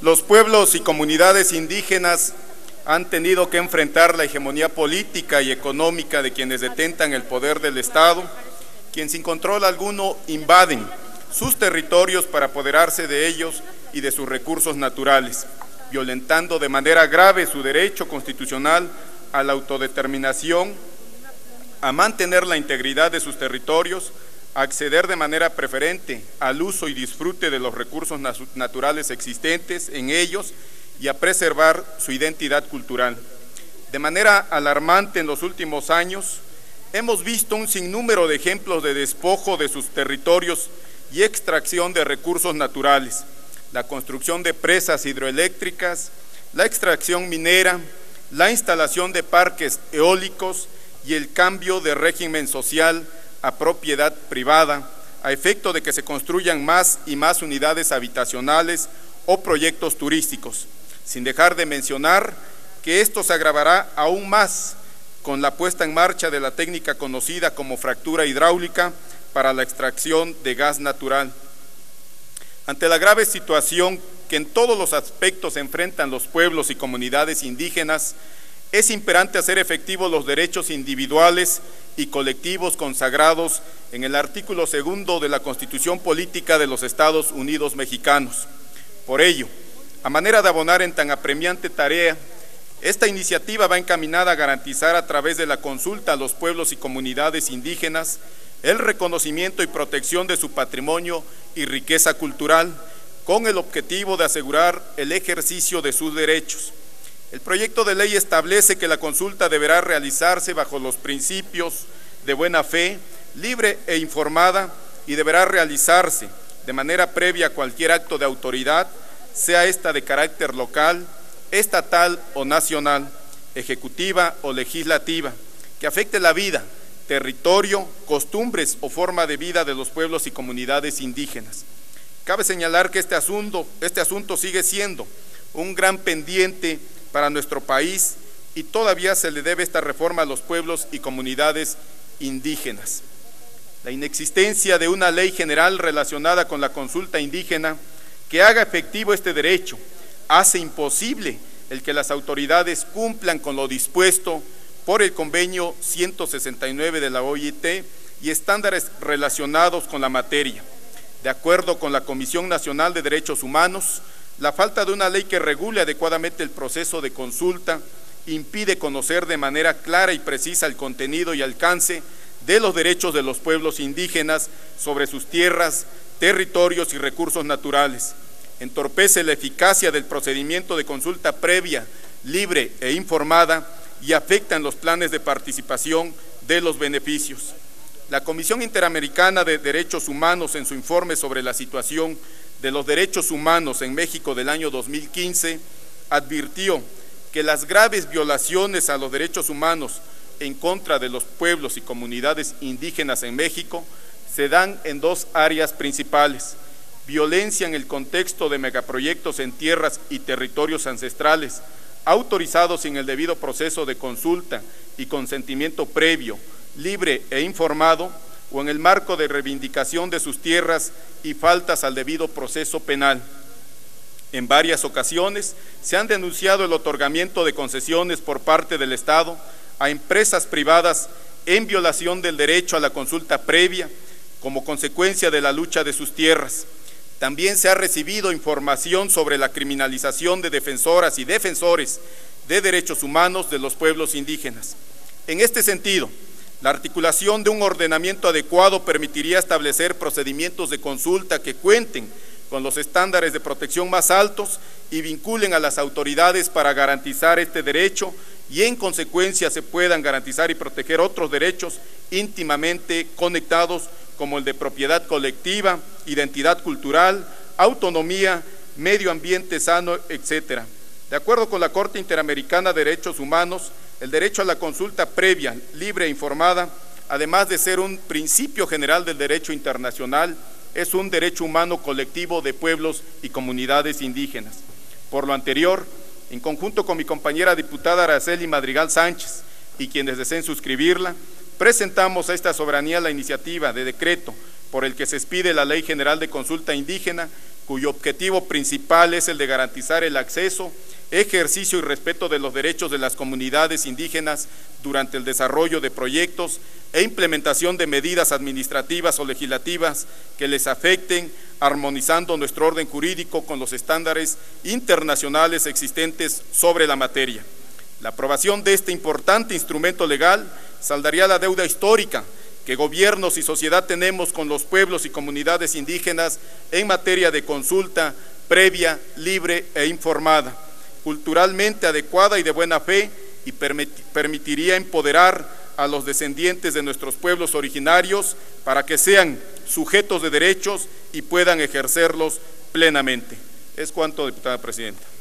Los pueblos y comunidades indígenas han tenido que enfrentar la hegemonía política y económica de quienes detentan el poder del Estado, quienes sin control alguno invaden sus territorios para apoderarse de ellos y de sus recursos naturales, violentando de manera grave su derecho constitucional a la autodeterminación, a mantener la integridad de sus territorios, a acceder de manera preferente al uso y disfrute de los recursos naturales existentes en ellos y a preservar su identidad cultural. De manera alarmante en los últimos años, hemos visto un sinnúmero de ejemplos de despojo de sus territorios y extracción de recursos naturales, la construcción de presas hidroeléctricas, la extracción minera, la instalación de parques eólicos y el cambio de régimen social a propiedad privada, a efecto de que se construyan más y más unidades habitacionales o proyectos turísticos, sin dejar de mencionar que esto se agravará aún más con la puesta en marcha de la técnica conocida como fractura hidráulica para la extracción de gas natural. Ante la grave situación que en todos los aspectos enfrentan los pueblos y comunidades indígenas, es imperante hacer efectivos los derechos individuales y colectivos consagrados en el artículo 2 de la Constitución Política de los Estados Unidos Mexicanos. Por ello, a manera de abonar en tan apremiante tarea, esta iniciativa va encaminada a garantizar a través de la consulta a los pueblos y comunidades indígenas el reconocimiento y protección de su patrimonio y riqueza cultural, con el objetivo de asegurar el ejercicio de sus derechos. El proyecto de ley establece que la consulta deberá realizarse bajo los principios de buena fe, libre e informada, y deberá realizarse de manera previa a cualquier acto de autoridad, sea esta de carácter local, estatal o nacional, ejecutiva o legislativa, que afecte la vida, territorio, costumbres o forma de vida de los pueblos y comunidades indígenas. Cabe señalar que este asunto sigue siendo un gran pendiente para nuestro país y todavía se le debe esta reforma a los pueblos y comunidades indígenas. La inexistencia de una ley general relacionada con la consulta indígena que haga efectivo este derecho hace imposible el que las autoridades cumplan con lo dispuesto por el convenio 169 de la OIT y estándares relacionados con la materia. De acuerdo con la Comisión Nacional de Derechos Humanos, la falta de una ley que regule adecuadamente el proceso de consulta impide conocer de manera clara y precisa el contenido y alcance de los derechos de los pueblos indígenas sobre sus tierras, territorios y recursos naturales. Entorpece la eficacia del procedimiento de consulta previa, libre e informada y afecta en los planes de participación de los beneficios. La Comisión Interamericana de Derechos Humanos, en su informe sobre la situación de los derechos humanos en México del año 2015, advirtió que las graves violaciones a los derechos humanos en contra de los pueblos y comunidades indígenas en México se dan en dos áreas principales: violencia en el contexto de megaproyectos en tierras y territorios ancestrales, autorizados sin el debido proceso de consulta y consentimiento previo, libre e informado, o en el marco de reivindicación de sus tierras y faltas al debido proceso penal. En varias ocasiones se han denunciado el otorgamiento de concesiones por parte del Estado a empresas privadas en violación del derecho a la consulta previa como consecuencia de la lucha de sus tierras. También se ha recibido información sobre la criminalización de defensoras y defensores de derechos humanos de los pueblos indígenas. En este sentido, la articulación de un ordenamiento adecuado permitiría establecer procedimientos de consulta que cuenten con los estándares de protección más altos y vinculen a las autoridades para garantizar este derecho y en consecuencia se puedan garantizar y proteger otros derechos íntimamente conectados como el de propiedad colectiva, identidad cultural, autonomía, medio ambiente sano, etc. De acuerdo con la Corte Interamericana de Derechos Humanos, el derecho a la consulta previa, libre e informada, además de ser un principio general del derecho internacional, es un derecho humano colectivo de pueblos y comunidades indígenas. Por lo anterior, en conjunto con mi compañera diputada Araceli Madrigal Sánchez y quienes deseen suscribirla, presentamos a esta soberanía la iniciativa de decreto por el que se expide la Ley General de Consulta Indígena, cuyo objetivo principal es el de garantizar el acceso, ejercicio y respeto de los derechos de las comunidades indígenas durante el desarrollo de proyectos e implementación de medidas administrativas o legislativas que les afecten, armonizando nuestro orden jurídico con los estándares internacionales existentes sobre la materia. La aprobación de este importante instrumento legal saldaría la deuda histórica que gobiernos y sociedad tenemos con los pueblos y comunidades indígenas en materia de consulta previa, libre e informada, culturalmente adecuada y de buena fe, y permitiría empoderar a los descendientes de nuestros pueblos originarios para que sean sujetos de derechos y puedan ejercerlos plenamente. Es cuanto, diputada presidenta.